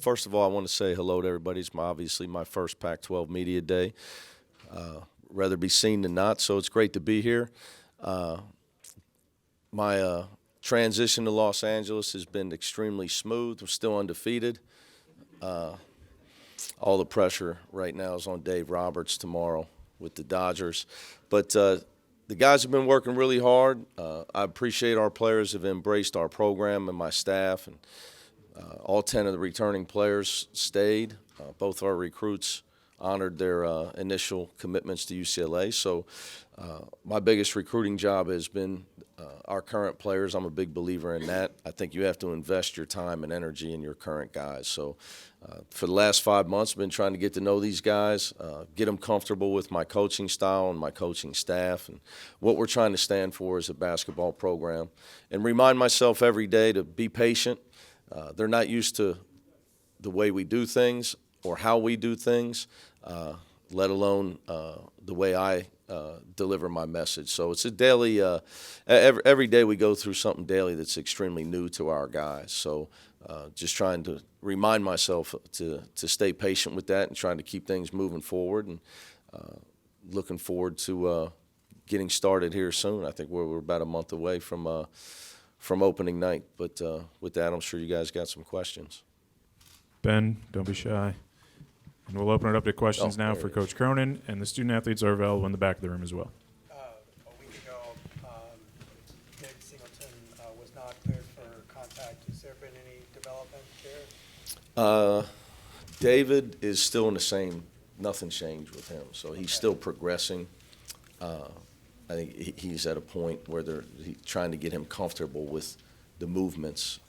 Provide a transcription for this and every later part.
First of all, I want to say hello to everybody. It's obviously my first Pac-12 media day. Rather be seen than not, so it's great to be here. My transition to Los Angeles has been extremely smooth. We're still undefeated. All the pressure right now is on Dave Roberts tomorrow with the Dodgers. But the guys have been working really hard. I appreciate our players have embraced our program and my staff, and all 10 of the returning players stayed. Both our recruits honored their initial commitments to UCLA. So my biggest recruiting job has been our current players. I'm a big believer in that. I think you have to invest your time and energy in your current guys. So for the last 5 months, I've been trying to get to know these guys, get them comfortable with my coaching style and my coaching staff and what we're trying to stand for as a basketball program, and remind myself every day to be patient. They're not used to the way we do things or how we do things, let alone the way I deliver my message. So it's a daily, every day we go through something daily that's extremely new to our guys. So just trying to remind myself to stay patient with that and trying to keep things moving forward, and looking forward to getting started here soon. I think we're about a month away from opening night. But with that, I'm sure you guys got some questions. Ben, don't be shy. And we'll open it up to questions now for Coach Cronin, and the student athletes are available in the back of the room as well. A week ago, Mick Singleton was not cleared for contact. Has there been any development there? David is still in the same, nothing changed with him. So he's still progressing. I think he's at a point where they're trying to get him comfortable with the movements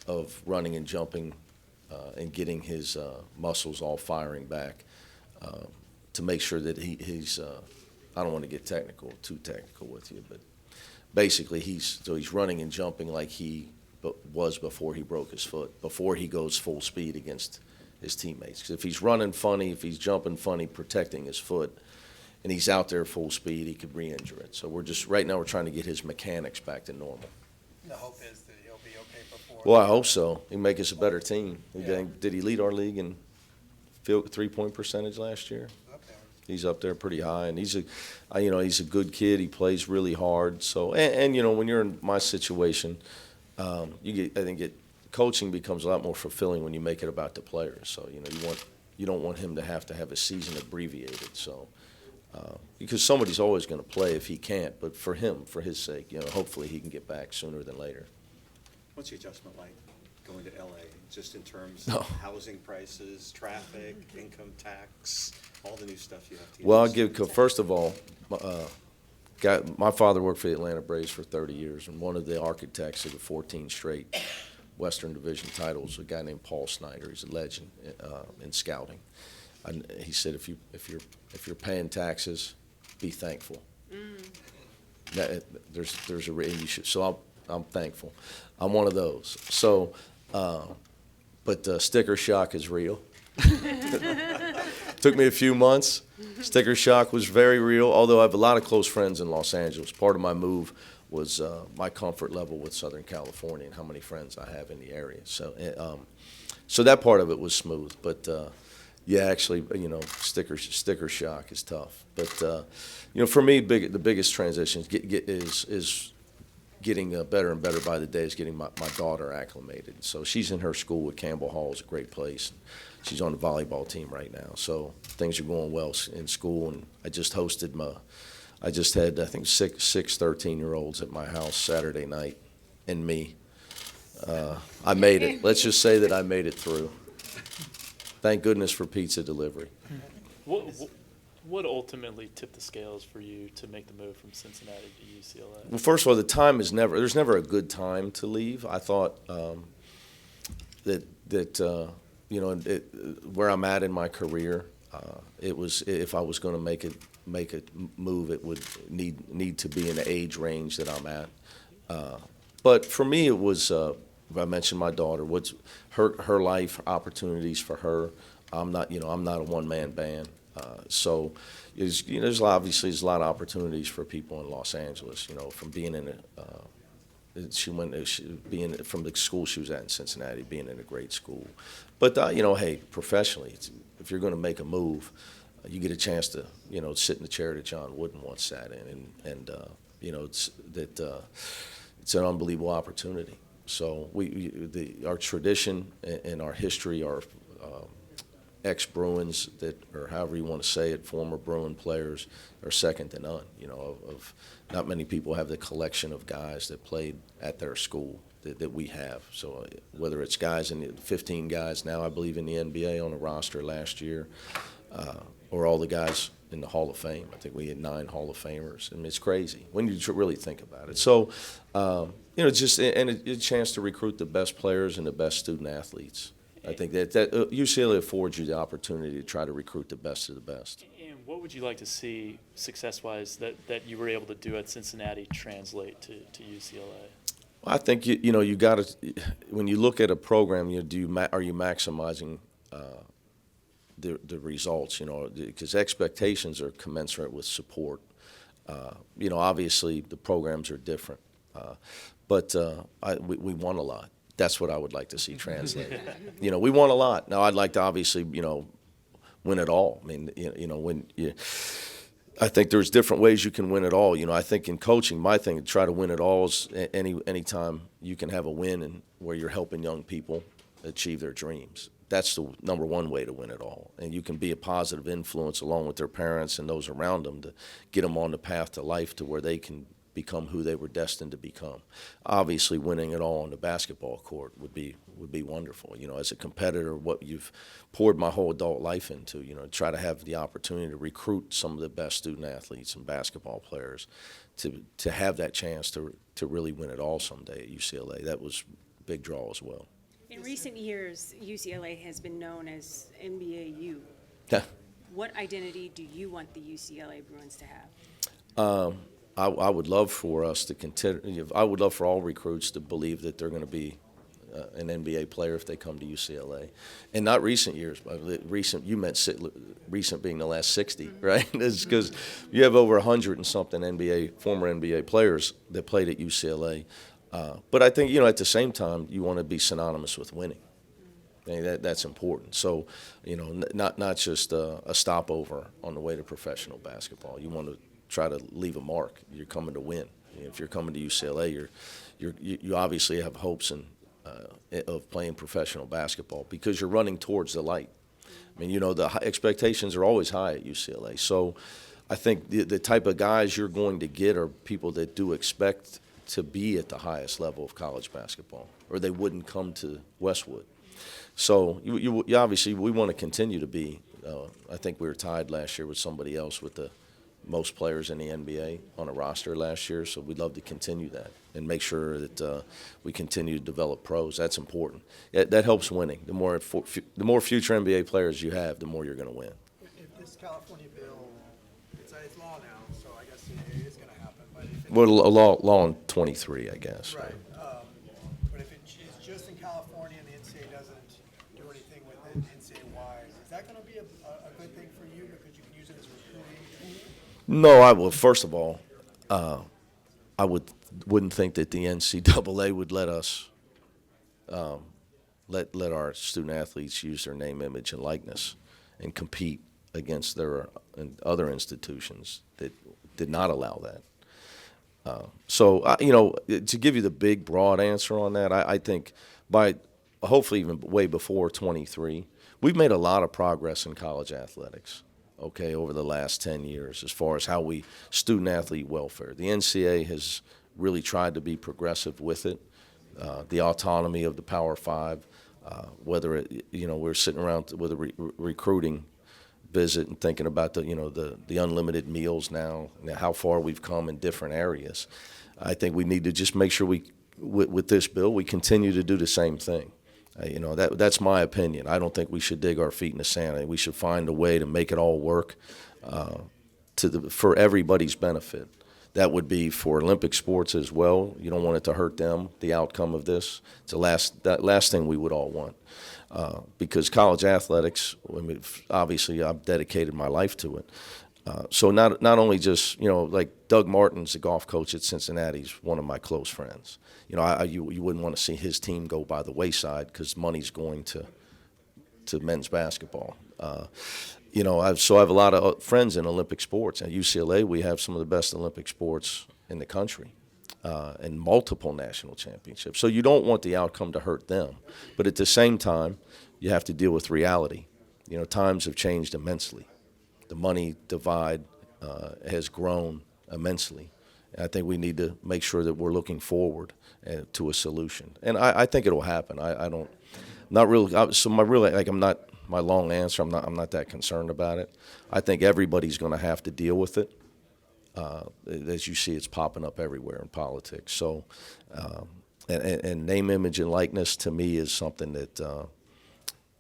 of running and jumping, and getting his muscles all firing back, to make sure that he's I don't want to get too technical with you, but basically he's running and jumping like he was before he broke his foot, before he goes full speed against his teammates. 'Cause if he's running funny, if he's jumping funny, protecting his foot, and he's out there full speed, he could re-injure it. So right now we're trying to get his mechanics back to normal. The hope is that he'll be okay before. Well, I hope so. He'll make us a better team. Yeah. Did he lead our league in field three-point percentage last year? Up there. He's up there pretty high, and he's a good kid. He plays really hard. So, and when you're in my situation, I think coaching becomes a lot more fulfilling when you make it about the players. So, you don't want him to have a season abbreviated. So, because somebody's always going to play if he can't, but for his sake, hopefully he can get back sooner than later. What's the adjustment like going to LA, just in terms of housing prices, traffic, income tax, all the new stuff you have to use? Well, first of all, my father worked for the Atlanta Braves for 30 years, and one of the architects of the 14 straight Western Division titles, a guy named Paul Snyder. He's a legend in scouting. And he said, if you're paying taxes, be thankful. There's a reason you should. So I'm thankful. I'm one of those. So, but sticker shock is real. Took me a few months. Sticker shock was very real. Although I have a lot of close friends in Los Angeles. Part of my move was my comfort level with Southern California and how many friends I have in the area. So, so that part of it was smooth. But yeah, actually, sticker shock is tough. But for me, the biggest transition is getting better and better by the day. Is getting my daughter acclimated. So she's in her school at Campbell Hall. It's a great place. She's on the volleyball team right now. So things are going well in school. And I just had, I think, six 13-year-olds at my house Saturday night, and me. I made it. Let's just say that I made it through. Thank goodness for pizza delivery. What ultimately tipped the scales for you to make the move from Cincinnati to UCLA? Well, first of all, there's never a good time to leave. I thought that where I'm at in my career, it was, if I was going to make a move, it would need to be in the age range that I'm at. But for me, it was, I mentioned my daughter, what's her life opportunities for her. I'm not a one-man band. So there's obviously a lot of opportunities for people in Los Angeles, from being in she went being from the school she was at in Cincinnati, being in a great school. But you know, hey, professionally, if you're going to make a move, you get a chance to sit in the chair that John Wooden once sat in, and it's an unbelievable opportunity. So our tradition and our history, our ex-Bruins or however you want to say it, former Bruin players are second to none. Of not many people have the collection of guys that played at their school that we have. So whether it's guys 15 guys now, I believe, in the NBA on the roster last year, or all the guys in the Hall of Fame. I think we had 9 Hall of Famers. I mean, it's crazy when you really think about it. So, just a chance to recruit the best players and the best student athletes. I think that UCLA affords you the opportunity to try to recruit the best of the best. And what would you like to see success-wise that you were able to do at Cincinnati translate to UCLA? Well, I think you got to, when you look at a program, are you maximizing the results? Because expectations are commensurate with support. Obviously the programs are different, but we won a lot. That's what I would like to see translated. We won a lot. Now I'd like to obviously, win it all. I mean, I think there's different ways you can win it all. I think in coaching, my thing to try to win it all is any time you can have a win and where you're helping young people achieve their dreams. That's the number one way to win it all. And you can be a positive influence along with their parents and those around them to get them on the path to life to where they can become who they were destined to become. Obviously, winning it all on the basketball court would be wonderful. As a competitor, what you've poured my whole adult life into, try to have the opportunity to recruit some of the best student athletes and basketball players to have that chance to really win it all someday at UCLA. That was a big draw as well. In recent years, UCLA has been known as NBAU. Yeah. What identity do you want the UCLA Bruins to have? I would love for us to continue. I would love for all recruits to believe that they're going to be an NBA player if they come to UCLA, and not recent years. But recent, you meant recent being the last 60, right? It's because you have over 100 and something former NBA players that played at UCLA. But I think at the same time you want to be synonymous with winning. I mean, that's important. So, not just a stopover on the way to professional basketball. You want to try to leave a mark. You're coming to win. If you're coming to UCLA, you obviously have hopes of playing professional basketball because you're running towards the light. I mean, the expectations are always high at UCLA. So I think the type of guys you're going to get are people that do expect to be at the highest level of college basketball, or they wouldn't come to Westwood. So you obviously, we want to continue to be. I think we were tied last year with somebody else with the most players in the NBA on a roster last year, so we'd love to continue that and make sure that we continue to develop pros. That's important. That helps winning. The more future NBA players you have, the more you're going to win. If this California bill, it's law now, so I guess it is going to happen. But if Well, law in 23, I guess. right. But if it's just in California and the NCAA doesn't do anything with it NCAA-wise, is that going to be a good thing for you because you can use it as a recruiting tool? No, I will. First of all, I wouldn't think that the NCAA would let us let our student athletes use their name, image, and likeness and compete against their other institutions that did not allow that. To give you the big, broad answer on that, I think by hopefully even way before 23, we've made a lot of progress in college athletics. Over the last 10 years as far as how we student-athlete welfare. The NCAA has really tried to be progressive with it, the autonomy of the Power Five, whether we're sitting around with a recruiting visit and thinking about the unlimited meals now, and how far we've come in different areas. I think we need to just make sure with this bill, we continue to do the same thing. That's my opinion. I don't think we should dig our feet in the sand. We should find a way to make it all work for everybody's benefit. That would be for Olympic sports as well. You don't want it to hurt them, the outcome of this. It's the last thing we would all want. Because college athletics, obviously I've dedicated my life to it. So not only just, like Doug Martin's the golf coach at Cincinnati. He's one of my close friends. You wouldn't want to see his team go by the wayside because money's going to men's basketball. I have a lot of friends in Olympic sports. At UCLA, we have some of the best Olympic sports in the country and multiple national championships. So you don't want the outcome to hurt them. But at the same time, you have to deal with reality. Times have changed immensely. The money divide has grown immensely. And I think we need to make sure that we're looking forward to a solution. And I think it'll happen. My long answer, I'm not that concerned about it. I think everybody's going to have to deal with it. As you see, it's popping up everywhere in politics. So, and name, image, and likeness to me is something that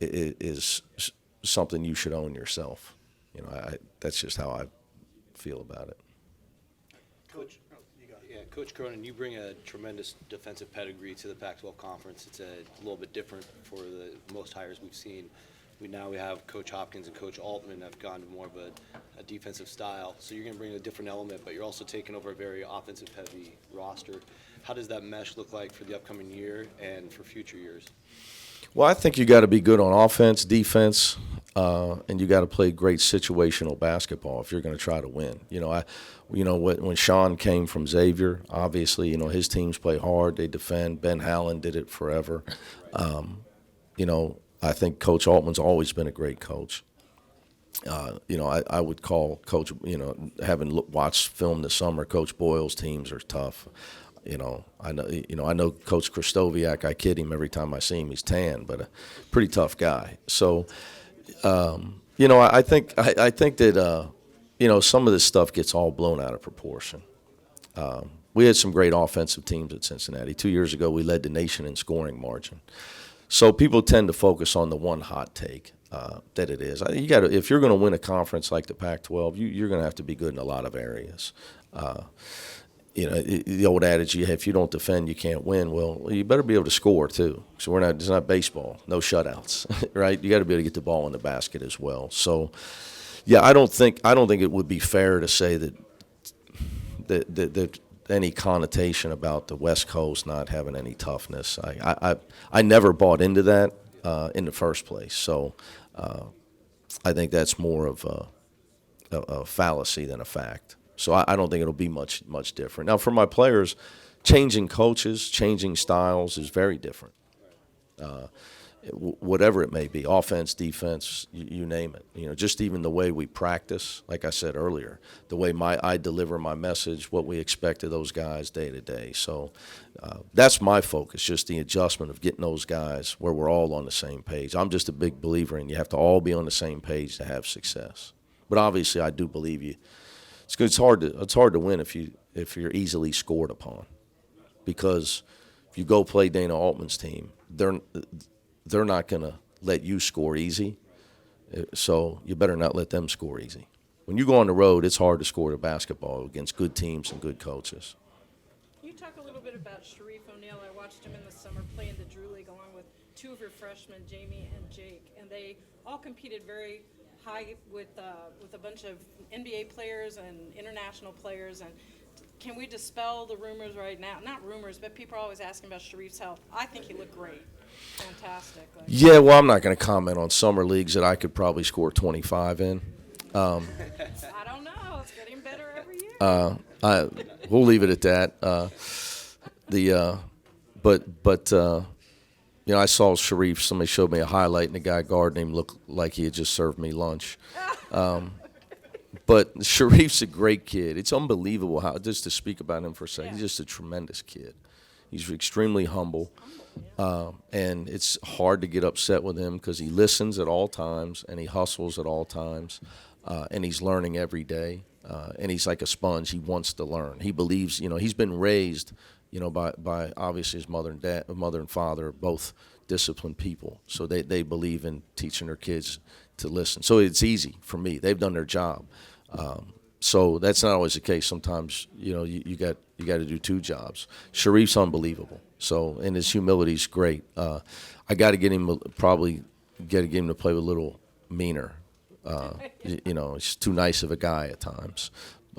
is something you should own yourself. That's just how I feel about it. Coach Cronin, you bring a tremendous defensive pedigree to the Pac-12 conference. It's a little bit different for the most hires we've seen. We have Coach Hopkins and Coach Altman have gone to more of a defensive style. So you're going to bring a different element, but you're also taking over a very offensive-heavy roster. How does that mesh look like for the upcoming year and for future years? Well, I think you got to be good on offense, defense, and you got to play great situational basketball if you're going to try to win. When Sean came from Xavier, obviously, his teams play hard, they defend. Ben Hallen did it forever. I think Coach Altman's always been a great coach. I would call Coach, having watched film this summer, Coach Boyle's teams are tough. I know Coach Kristoviak. I kid him every time I see him. He's tan, but a pretty tough guy. So, I think that some of this stuff gets all blown out of proportion. We had some great offensive teams at Cincinnati. 2 years ago, we led the nation in scoring margin. So people tend to focus on the one hot take that it is. If you're going to win a conference like the Pac-12, you're going to have to be good in a lot of areas. The old adage, if you don't defend, you can't win. Well, you better be able to score too. So it's not baseball, no shutouts, right? You got to be able to get the ball in the basket as well. So, yeah, I don't think it would be fair to say that any connotation about the West Coast not having any toughness. I never bought into that in the first place. So, I think that's more of a fallacy than a fact. So I don't think it'll be much different. Now, for my players, changing coaches, changing styles is very different. Whatever it may be, offense, defense, you name it. Just even the way we practice, like I said earlier, the way I deliver my message, what we expect of those guys day to day. So that's my focus, just the adjustment of getting those guys where we're all on the same page. I'm just a big believer in you have to all be on the same page to have success. But obviously, I do believe you. It's hard to win if you're easily scored upon, because if you go play Dana Altman's team, they're not going to let you score easy, so you better not let them score easy. When you go on the road, it's hard to score the basketball against good teams and good coaches. Can you talk a little bit about Sharif O'Neal? I watched him in the summer play in the Drew League along with two of your freshmen, Jamie and Jake, and they all competed very high with a bunch of NBA players and international players. And can we dispel the rumors right now? Not rumors, but people are always asking about Sharif's health. I think he looked great. Fantastic. Yeah, well, I'm not going to comment on summer leagues that I could probably score 25 in. I don't know. It's getting better every year. We'll leave it at that. I saw Sharif. Somebody showed me a highlight, and the guy guarding him looked like he had just served me lunch. But Sharif's a great kid. It's unbelievable how, just to speak about him for a second, he's just a tremendous kid. He's extremely humble, and it's hard to get upset with him because he listens at all times and he hustles at all times, and he's learning every day. And he's like a sponge. He wants to learn. He believes, he's been raised, by obviously his mother and father, both disciplined people. So they believe in teaching their kids to listen. So it's easy for me. They've done their job. So that's not always the case. Sometimes, you got to do two jobs. Sharif's unbelievable. So, and his humility's great. I got to get him to play a little meaner. He's too nice of a guy at times.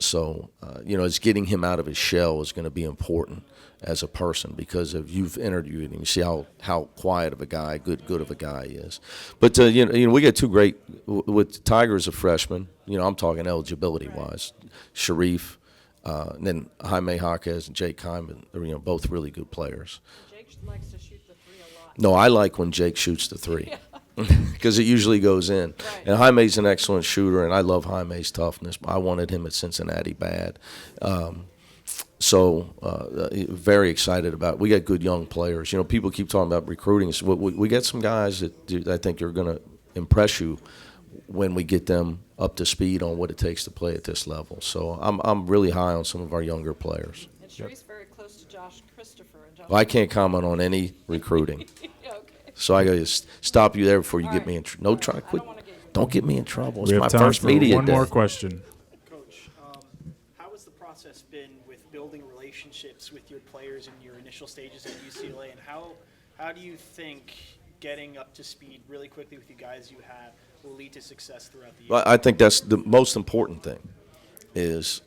So, it's getting him out of his shell is going to be important as a person, because if you've interviewed him, you see how quiet of a guy, good of a guy he is. But, we got two great, with Tiger as a freshman, I'm talking eligibility-wise, Sharif, and then Jaime Jaquez and Jake Hyman, both really good players. Jake likes to shoot the three a lot. No, I like when Jake shoots the three. Because it usually goes in. Right. And Jaime's an excellent shooter, and I love Jaime's toughness. I wanted him at Cincinnati bad. Very excited about it. We got good young players. People keep talking about recruiting. So we got some guys that I think are going to impress you when we get them up to speed on what it takes to play at this level. So I'm really high on some of our younger players. And Sharif's very close to Josh Christopher. And Josh Well, I can't comment on any recruiting. Okay. So I got to stop you there before you All get right. me in trouble. Quit. don't wanna get you in Don't get me in trouble. It's We my have time first for media one day. more question. Coach, how has the process been with building relationships with your players in your initial stages at UCLA, and how do you think getting up to speed really quickly with you guys you have will lead to success throughout the year? Well, I think that's the most important thing is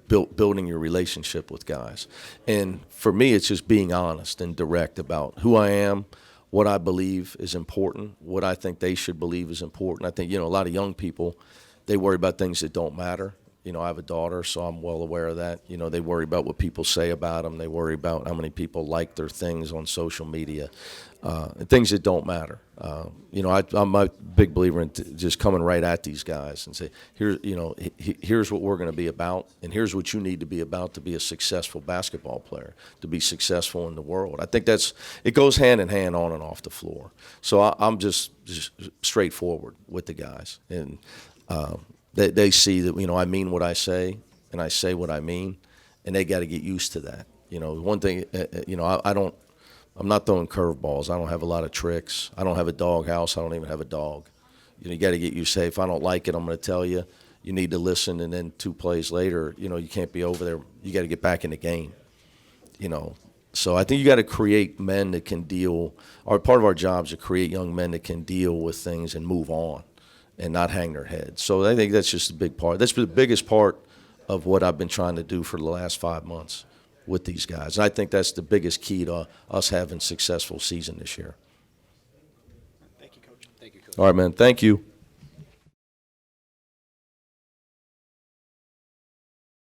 building your relationship with guys. And for me, it's just being honest and direct about who I am, what I believe is important, what I think they should believe is important. I think, a lot of young people, they worry about things that don't matter. I have a daughter, so I'm well aware of that. They worry about what people say about them. They worry about how many people like their things on social media, and things that don't matter. I'm a big believer in just coming right at these guys and say, here's what we're going to be about, and here's what you need to be about to be a successful basketball player, to be successful in the world. I think it goes hand in hand on and off the floor. So I'm just straightforward with the guys, and they see that, I mean what I say, and I say what I mean, and they got to get used to that. One thing, I'm not throwing curveballs. I don't have a lot of tricks. I don't have a dog house. I don't even have a dog. You got to get used to, say, if I don't like it, I'm going to tell you. You need to listen, and then 2 plays later, you can't be over there. You got to get back in the game, So I think you got to create men that can deal. Part of our job is to create young men that can deal with things and move on and not hang their head. So I think that's just a big part. That's the biggest part of what I've been trying to do for the last 5 months with these guys. And I think that's the biggest key to us having a successful season this year. Thank you, Coach. Thank you, Coach. All right, man. Thank you.